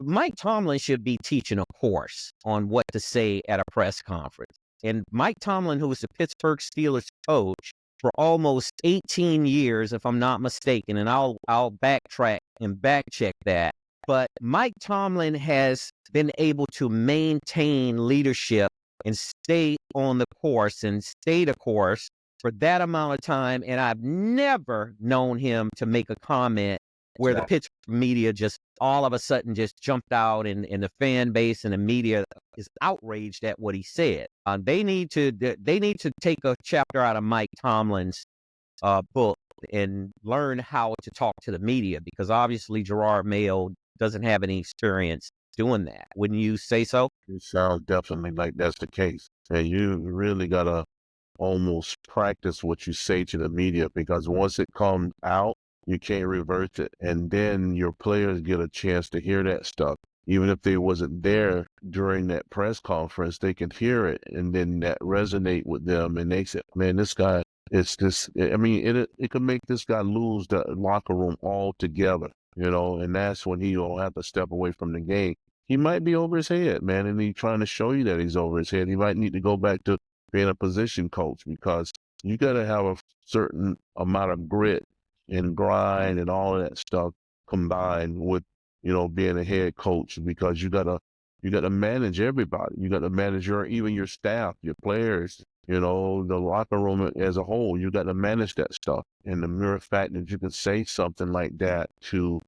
Mike Tomlin should be teaching a course on what to say at a press conference. And Mike Tomlin, who was the Pittsburgh Steelers coach for almost 18 years, if I'm not mistaken, and I'll backtrack and back check that. But Mike Tomlin has been able to maintain leadership and stay on the course and stay the course for that amount of time. And I've never known him to make a comment where the Exactly. Pittsburgh media just all of a sudden just jumped out, and the fan base and the media is outraged at what he said. They need to take a chapter out of Mike Tomlin's book and learn how to talk to the media, because obviously Gerard Mayo doesn't have any experience doing that. Wouldn't you say so? It sounds definitely like that's the case. And you really gotta almost practice what you say to the media, because once it comes out, you can't reverse it. And then your players get a chance to hear that stuff. Even if they wasn't there during that press conference, they can hear it, and then that resonate with them. And they say, man, this guy, it's this, I mean, it could make this guy lose the locker room altogether, and that's when he'll have to step away from the game. He might be over his head, man, and he's trying to show you that he's over his head. He might need to go back to being a position coach, because you got to have a certain amount of grit and grind and all of that stuff combined with, being a head coach, because you gotta manage everybody. You gotta manage even your staff, your players, the locker room as a whole. You got to manage that stuff. And the mere fact that you can say something like that to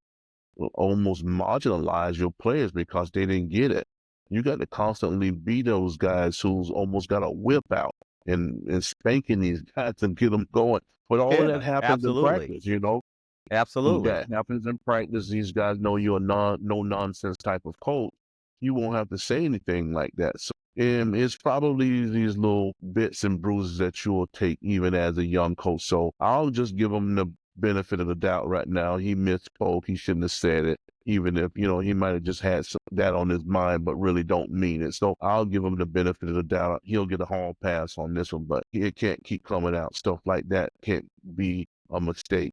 almost marginalize your players because they didn't get it. You got to constantly be those guys who's almost got a whip out and spanking these guys and get them going. But all of Yeah, that happens in absolutely. practice. Absolutely. That happens in practice. These guys know you're a no nonsense type of coach. You won't have to say anything like that. So, and it's probably these little bits and bruises that you'll take even as a young coach. So I'll just give him the benefit of the doubt right now. He misspoke. He shouldn't have said it, even if, he might have just had that on his mind, but really don't mean it. So I'll give him the benefit of the doubt. He'll get a hall pass on this one, but it can't keep coming out. Stuff like that can't be a mistake.